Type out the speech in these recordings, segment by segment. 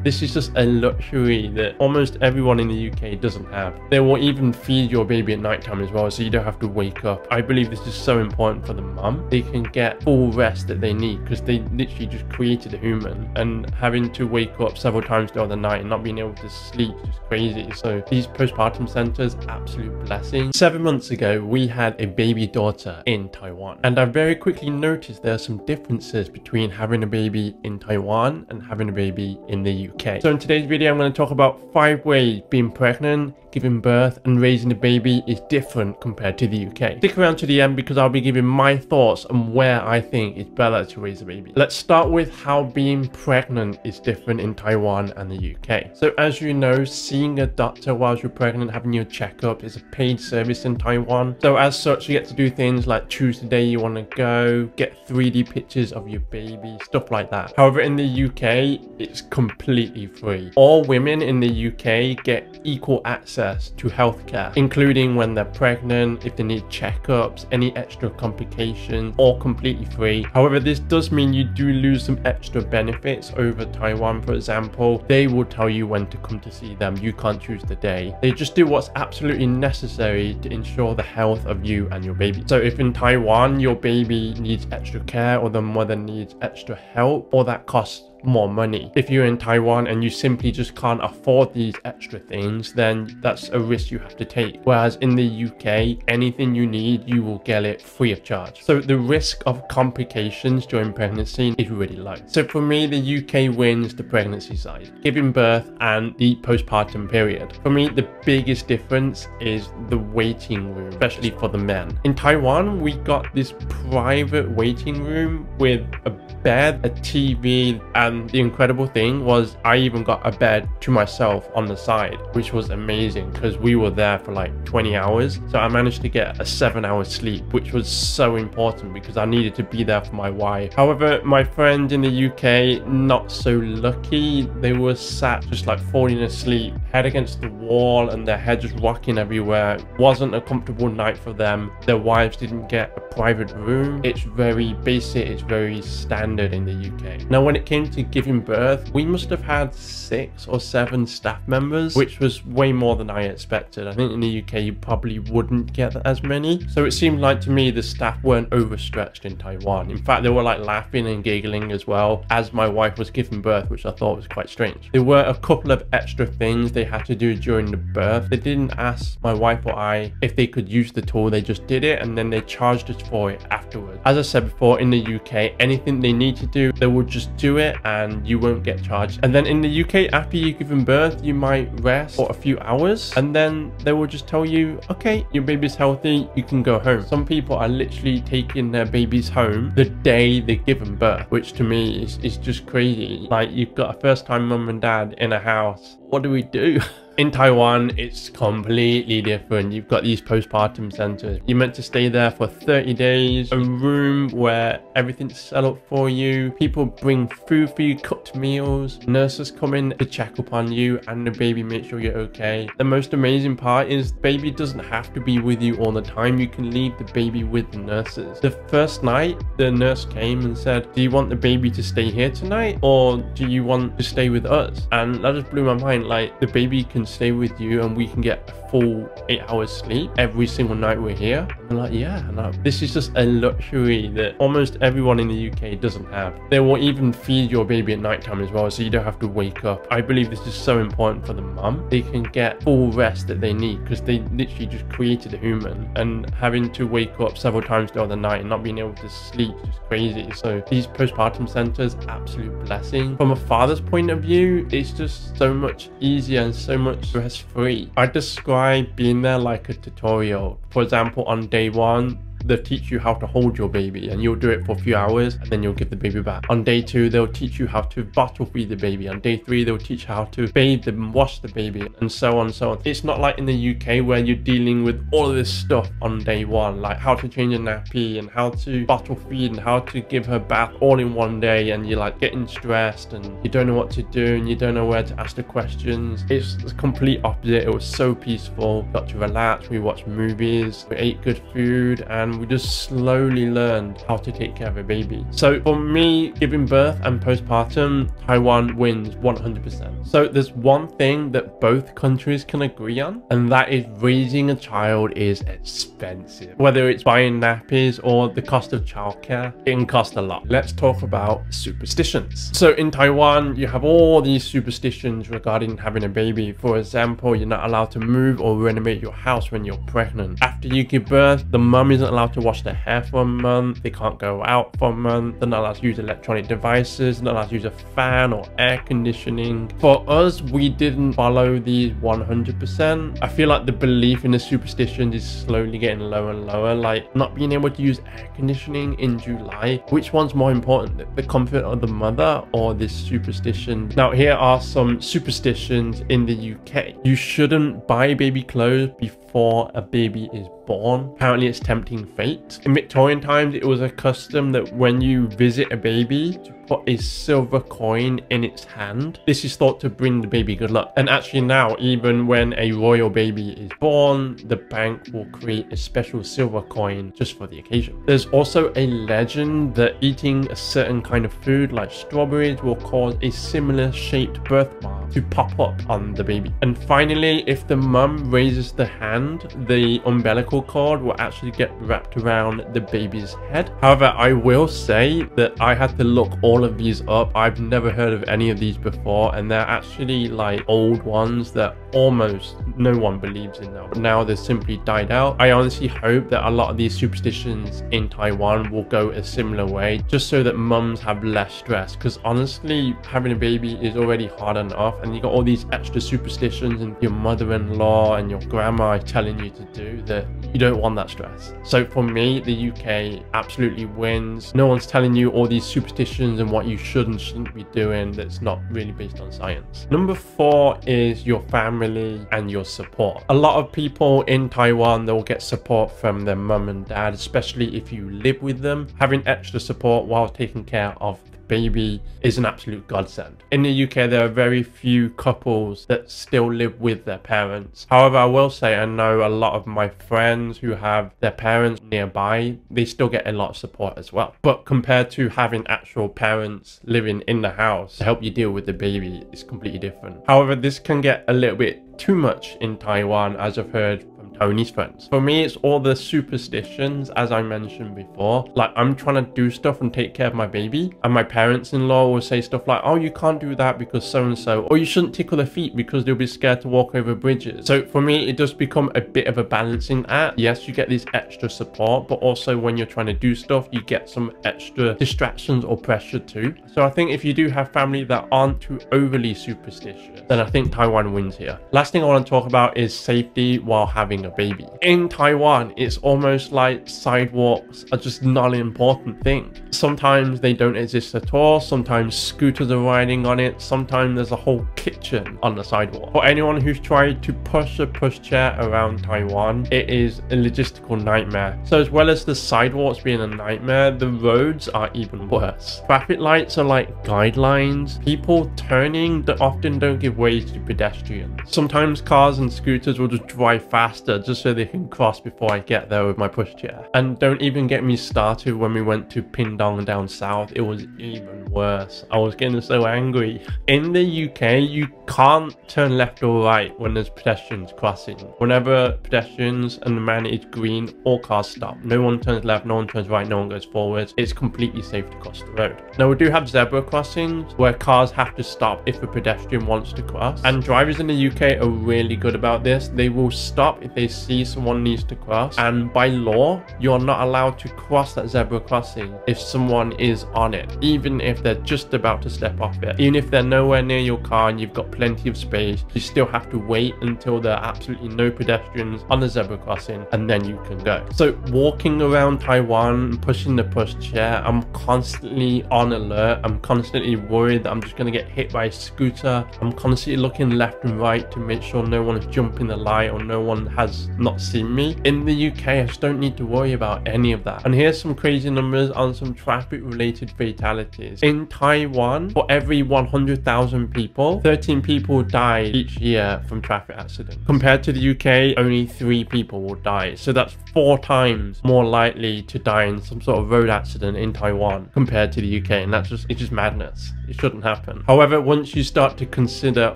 This is just a luxury that almost everyone in the UK doesn't have. They will even feed your baby at night time as well, so you don't have to wake up. I believe this is so important for the mum. They can get full rest that they need because they literally just created a human, and having to wake up several times throughout the night and not being able to sleep is just crazy. So these postpartum centers, absolute blessing. 7 months ago, we had a baby daughter in Taiwan, and I very quickly noticed there are some differences between having a baby in Taiwan and having a baby in the UK. So in today's video, I'm going to talk about 5 ways being pregnant, giving birth and raising a baby is different compared to the UK. Stick around to the end because I'll be giving my thoughts on where I think it's better to raise a baby. Let's start with how being pregnant is different in Taiwan and the UK. So as you know, seeing a doctor whilst you're pregnant, having your checkup is a paid service in Taiwan. So as such, you get to do things like choose the day you want to go, get 3D pictures of your baby, stuff like that. However, in the UK, it's completely free. All women in the UK get equal access to healthcare, including when they're pregnant, if they need checkups, any extra complications, all completely free. However, this does mean you do lose some extra benefits over Taiwan. For example, they will tell you when to come to see them. You can't choose the day. They just do what's absolutely necessary to ensure the health of you and your baby. So if in Taiwan your baby needs extra care or the mother needs extra help, all that costs more money. If you're in Taiwan and you simply just can't afford these extra things, then that's a risk you have to take. Whereas in the UK, anything you need, you will get it free of charge. So the risk of complications during pregnancy is really low. So for me, the UK wins the pregnancy side, giving birth and the postpartum period. For me, the biggest difference is the waiting room, especially for the men. In Taiwan, we got this private waiting room with a bed, a TV, and the incredible thing was I even got a bed to myself on the side, which was amazing because we were there for like 20 hours. So I managed to get a 7-hour sleep, which was so important because I needed to be there for my wife. However, my friend in the UK, not so lucky. They were sat just like falling asleep, head against the wall and their head just rocking everywhere. It wasn't a comfortable night for them. Their wives didn't get a private room. It's very basic, it's very standard in the UK. Now, when it came to giving birth, we must have had 6 or 7 staff members, which was way more than I expected. I think in the UK you probably wouldn't get as many. So it seemed like to me the staff weren't overstretched in Taiwan. In fact, they were like laughing and giggling as well as my wife was giving birth, which I thought was quite strange. There were a couple of extra things they had to do during the birth. They didn't ask my wife or I if they could use the tool. They just did it and then they charged us for it afterwards. As I said before, in the UK, anything they need to do, they will just do it and you won't get charged. And then in the UK, after you've given birth, you might rest for a few hours and then they will just tell you, okay, your baby's healthy, you can go home. Some people are literally taking their babies home the day they've given birth, which to me is just crazy. Like, you've got a first-time mum and dad in a house. What do we do? In Taiwan, it's completely different. You've got these postpartum centers. You're meant to stay there for 30 days, a room where everything's set up for you. People bring food for you, cooked meals. Nurses come in to check up on you and the baby, make sure you're okay. The most amazing part is the baby doesn't have to be with you all the time. You can leave the baby with the nurses. The first night, the nurse came and said, do you want the baby to stay here tonight or do you want to stay with us? And that just blew my mind. Like, the baby can stay with you and we can get a full 8 hours sleep every single night we're here. I'm like, yeah, no, this is just a luxury that almost everyone in the UK doesn't have. They will even feed your baby at night time as well, so you don't have to wake up. I believe this is so important for the mum. They can get full rest that they need because they literally just created a human, and having to wake up several times throughout the night and not being able to sleep is just crazy. So these postpartum centers, absolute blessing. From a father's point of view, it's just so much easier and so much stress-free. I describe being there like a tutorial. For example, on day 1, they'll teach you how to hold your baby and you'll do it for a few hours and then you'll give the baby back. On day 2, they'll teach you how to bottle feed the baby. On day 3, they'll teach you how to bathe and wash the baby, and so on and so on. It's not like in the UK where you're dealing with all of this stuff on day 1, like how to change a nappy and how to bottle feed and how to give her bath all in one day, and you're like getting stressed and you don't know what to do and you don't know where to ask the questions. It's the complete opposite. It was so peaceful. Got to relax, we watched movies, we ate good food, and and we just slowly learned how to take care of a baby. So for me, giving birth and postpartum, Taiwan wins 100%. So there's one thing that both countries can agree on, and that is raising a child is expensive. Whether it's buying nappies or the cost of childcare, it can cost a lot. Let's talk about superstitions. So in Taiwan, you have all these superstitions regarding having a baby. For example, you're not allowed to move or renovate your house when you're pregnant. After you give birth, the mum isn't allowed to wash their hair for a month. They can't go out for a month. They're not allowed to use electronic devices. They're not allowed to use a fan or air conditioning. For us, we didn't follow these 100%. I feel like the belief in the superstitions is slowly getting lower and lower. Like not being able to use air conditioning in July. Which one's more important, the comfort of the mother or this superstition? Now here are some superstitions in the UK. You shouldn't buy baby clothes before a baby is born. Apparently it's tempting fate. In Victorian times, it was a custom that when you visit a baby, to put a silver coin in its hand. This is thought to bring the baby good luck. And actually now, even when a royal baby is born, the bank will create a special silver coin just for the occasion. There's also a legend that eating a certain kind of food like strawberries will cause a similar shaped birthmark to pop up on the baby. And finally, if the mum raises the hand, the umbilical cord will actually get wrapped around the baby's head. However, I will say that I had to look all of these up. I've never heard of any of these before, and they're actually like old ones that almost no one believes in now. But now they've simply died out. I honestly hope that a lot of these superstitions in Taiwan will go a similar way, just so that mums have less stress, because honestly, having a baby is already hard enough, and you got all these extra superstitions and your mother-in-law and your grandma telling you to do that. You don't want that stress. So for me, the UK absolutely wins. No one's telling you all these superstitions and what you should and shouldn't be doing that's not really based on science. Number 4 is your family and your support. A lot of people in Taiwan, they'll get support from their mum and dad, especially if you live with them. Having extra support while taking care of baby is an absolute godsend. In the UK, there are very few couples that still live with their parents. However, I will say I know a lot of my friends who have their parents nearby, they still get a lot of support as well. But compared to having actual parents living in the house to help you deal with the baby, it's completely different. However, this can get a little bit too much in Taiwan, as I've heard Tony's friends. For me, it's all the superstitions, as I mentioned before. Like, I'm trying to do stuff and take care of my baby, and my parents-in-law will say stuff like, oh, you can't do that because so-and-so, or you shouldn't tickle their feet because they'll be scared to walk over bridges. So for me, it does become a bit of a balancing act. Yes, you get this extra support, but also when you're trying to do stuff, you get some extra distractions or pressure too. So I think if you do have family that aren't too overly superstitious, then I think Taiwan wins here. Last thing I want to talk about is safety while having a baby. In Taiwan, it's almost like sidewalks are just not an important thing. Sometimes they don't exist at all. Sometimes scooters are riding on it. Sometimes there's a whole kitchen on the sidewalk. For anyone who's tried to push a pushchair around Taiwan, it is a logistical nightmare. So as well as the sidewalks being a nightmare, the roads are even worse. Traffic lights are like guidelines. People turning that often don't give way to pedestrians. Sometimes cars and scooters will just drive faster just so they can cross before I get there with my pushchair. And don't even get me started when we went to Pindong down south. It was even worse. I was getting so angry. In the UK, you can't turn left or right when there's pedestrians crossing. Whenever pedestrians and the man is green, all cars stop. No one turns left, no one turns right, no one goes forwards. It's completely safe to cross the road. Now, we do have zebra crossings where cars have to stop if a pedestrian wants to cross. And drivers in the UK are really good about this. They will stop if they see someone needs to cross, and by law you're not allowed to cross that zebra crossing if someone is on it, even if they're just about to step off it. Even if they're nowhere near your car and you've got plenty of space, you still have to wait until there are absolutely no pedestrians on the zebra crossing, and then you can go. So walking around Taiwan, pushing the pushchair, I'm constantly on alert. I'm constantly worried that I'm just going to get hit by a scooter. I'm constantly looking left and right to make sure no one is jumping the light or no one has has not seen me. In the UK, I just don't need to worry about any of that. And here's some crazy numbers on some traffic-related fatalities. In Taiwan, for every 100,000 people, 13 people die each year from traffic accidents. Compared to the UK, only 3 people will die. So that's 4 times more likely to die in some sort of road accident in Taiwan compared to the UK. And it's just madness. It shouldn't happen. However, once you start to consider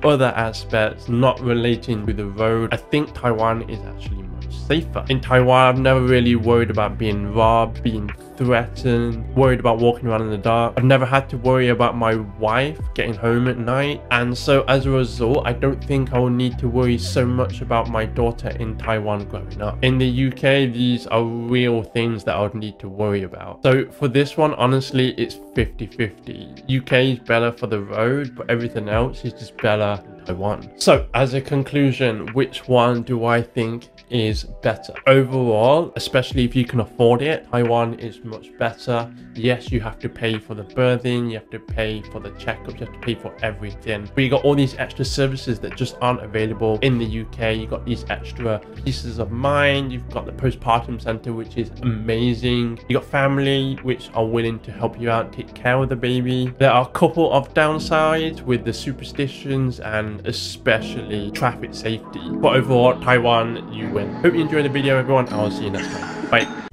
other aspects not relating to the road, I think Taiwan is actually much safer. In Taiwan, I've never really worried about being robbed, being threatened, worried about walking around in the dark. I've never had to worry about my wife getting home at night. And so as a result, I don't think I will need to worry so much about my daughter in Taiwan growing up. In the UK, these are real things that I would need to worry about. So for this one, honestly, it's 50-50. UK is better for the road, but everything else is just better in Taiwan. So as a conclusion, which one do I think is better? Overall, especially if you can afford it, Taiwan is much better. Yes, you have to pay for the birthing, you have to pay for the checkups, you have to pay for everything, but you got all these extra services that just aren't available in the UK. You got these extra pieces of mind, you've got the postpartum center, which is amazing, you got family which are willing to help you out, take care of the baby. There are a couple of downsides with the superstitions and especially traffic safety, but overall Taiwan, you win. Hope you enjoyed the video, everyone. I'll see you next time. Bye.